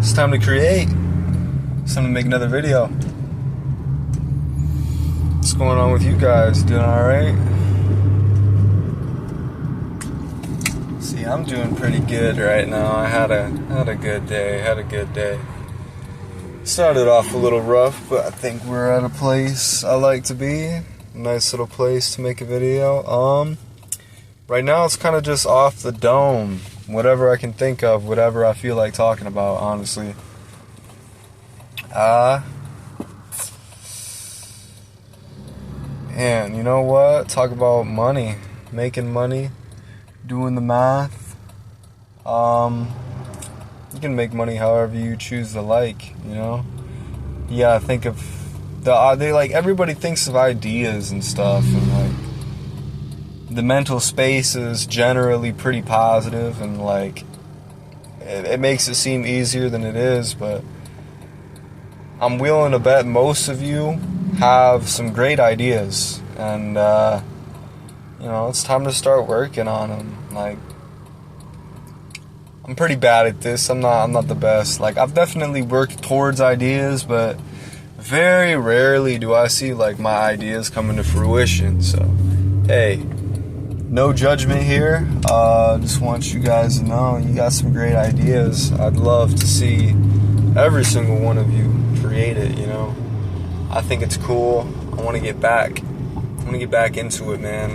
It's time to create. It's time to make another video. What's going on with you guys? Doing alright? See, I'm doing pretty good right now. I had a good day. Started off a little rough, but I think we're at a place I like to be. A nice little place to make a video. Right now it's kind of just off the dome. Whatever I can think of, whatever I feel like talking about, honestly. And you know what? Talk about money. Making money. Doing the math. You can make money however you choose to like, you know? Yeah, think of everybody thinks of ideas and stuff, and like the mental space is generally pretty positive, and like it makes it seem easier than it is, but I'm willing to bet most of you have some great ideas, and you know, it's time to start working on them. Like, I'm pretty bad at this. I'm not the best. Like, I've definitely worked towards ideas, but very rarely do I see like my ideas coming to fruition. So, hey, no judgment here. Just want you guys to know you got some great ideas. I'd love to see every single one of you create it, you know. I think it's cool. I want to get back. I want to get back into it, man. I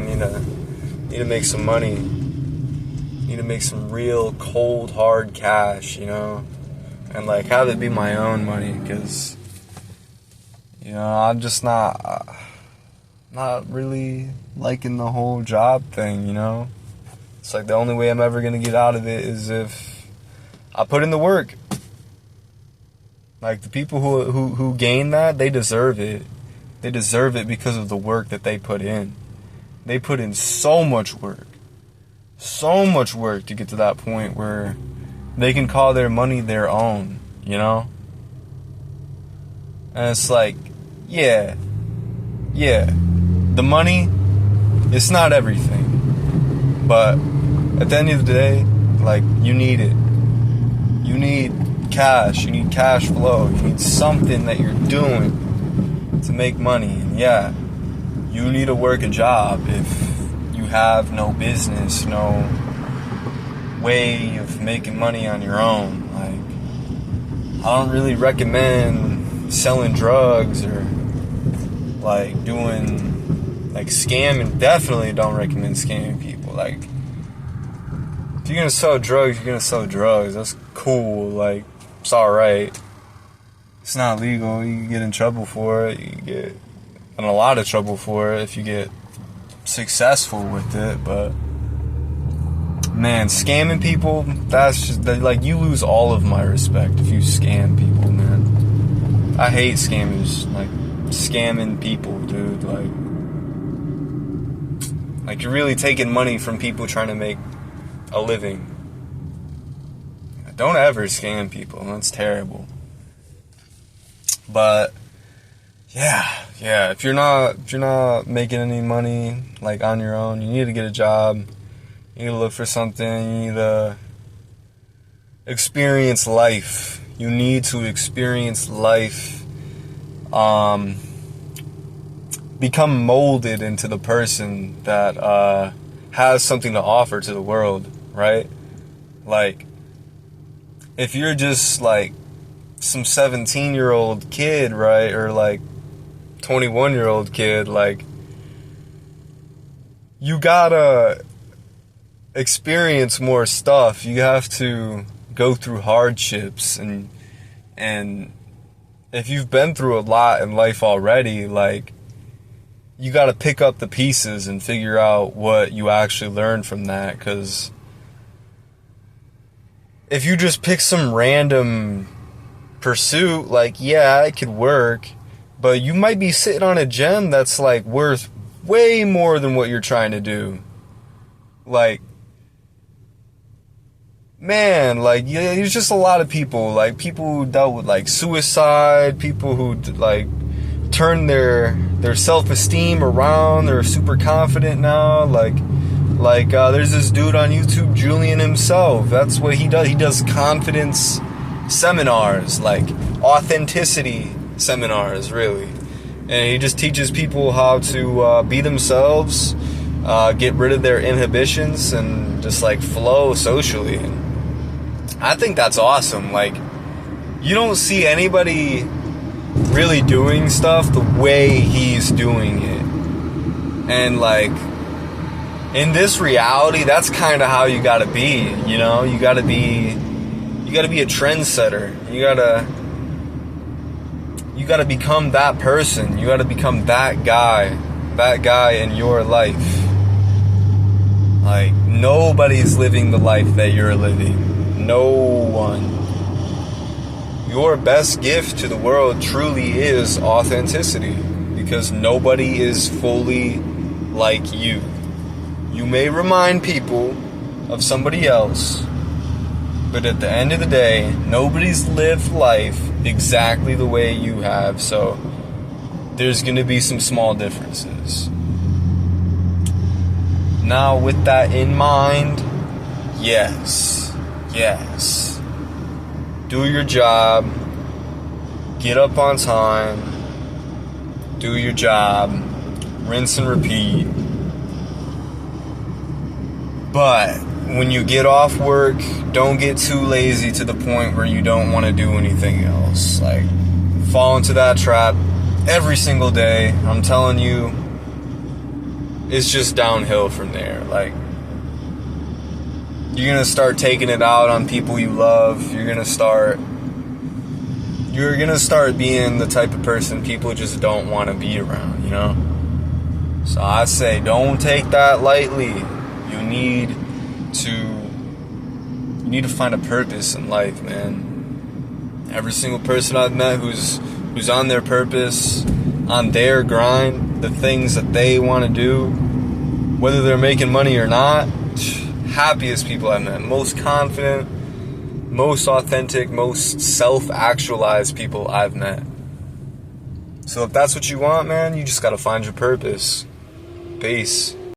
need to make some money. I need to make some real cold, hard cash, you know, and like have it be my own money, because you know, I'm just not really liking the whole job thing, you know. It's like the only way I'm ever gonna get out of it is if I put in the work. Like, the people who gain that, they deserve it. They deserve it because of the work that they put in. They put in so much work to get to that point where they can call their money their own, you know? And it's like, yeah, the money, it's not everything. But at the end of the day, like, you need it. You need cash. You need cash flow. You need something that you're doing to make money. And yeah, you need to work a job if you have no business, no way of making money on your own. Like, I don't really recommend selling drugs or like doing like scamming. Definitely don't recommend scamming people. Like, if you're gonna sell drugs, you're gonna sell drugs. That's cool. Like, it's alright. It's not legal. You can get in trouble for it. You can get in a lot of trouble for it if you get successful with it. But man, scamming people, that's just like, you lose all of my respect if you scam people, man. I hate scammers. Like, scamming people, dude. Like you're really taking money from people trying to make a living. Don't ever scam people. That's terrible. But yeah. If you're not making any money like on your own, you need to get a job. You need to look for something. You need to experience life. You need to experience life. Become molded into the person that has something to offer to the world, right? Like, if you're just like some 17-year-old kid, right, or like 21-year-old kid, like, you gotta experience more stuff. You have to go through hardships, and if you've been through a lot in life already, like, you gotta pick up the pieces and figure out what you actually learned from that. Because if you just pick some random pursuit, like, yeah, it could work, but you might be sitting on a gem that's like worth way more than what you're trying to do. Like, man, like, yeah, there's just a lot of people, like, people who dealt with like suicide, people who like turn their self-esteem around. They're super confident now. Like there's this dude on YouTube, Julian himself. That's what he does. He does confidence seminars, like authenticity seminars, really. And he just teaches people how to be themselves, get rid of their inhibitions, and just like flow socially. And I think that's awesome. Like, you don't see anybody really doing stuff the way he's doing it. And like, in this reality, that's kind of how you gotta be, you know? You gotta be a trendsetter. You gotta become that person. You gotta become that guy in your life. Like, nobody's living the life that you're living. No one. Your best gift to the world truly is authenticity, because nobody is fully like you. You may remind people of somebody else, but at the end of the day, nobody's lived life exactly the way you have, so there's going to be some small differences. Now, with that in mind, yes, do your job, get up on time, do your job, rinse and repeat. But when you get off work, don't get too lazy to the point where you don't want to do anything else. Like, fall into that trap every single day. I'm telling you, it's just downhill from there. Like, you're gonna start taking it out on people you love. You're gonna start being the type of person people just don't want to be around, you know? So I say, don't take that lightly. You need to find a purpose in life, man. Every single person I've met who's on their purpose, on their grind, the things that they want to do, whether they're making money or not, happiest people I've met, most confident, most authentic, most self-actualized people I've met. So if that's what you want, man, you just gotta find your purpose. Peace.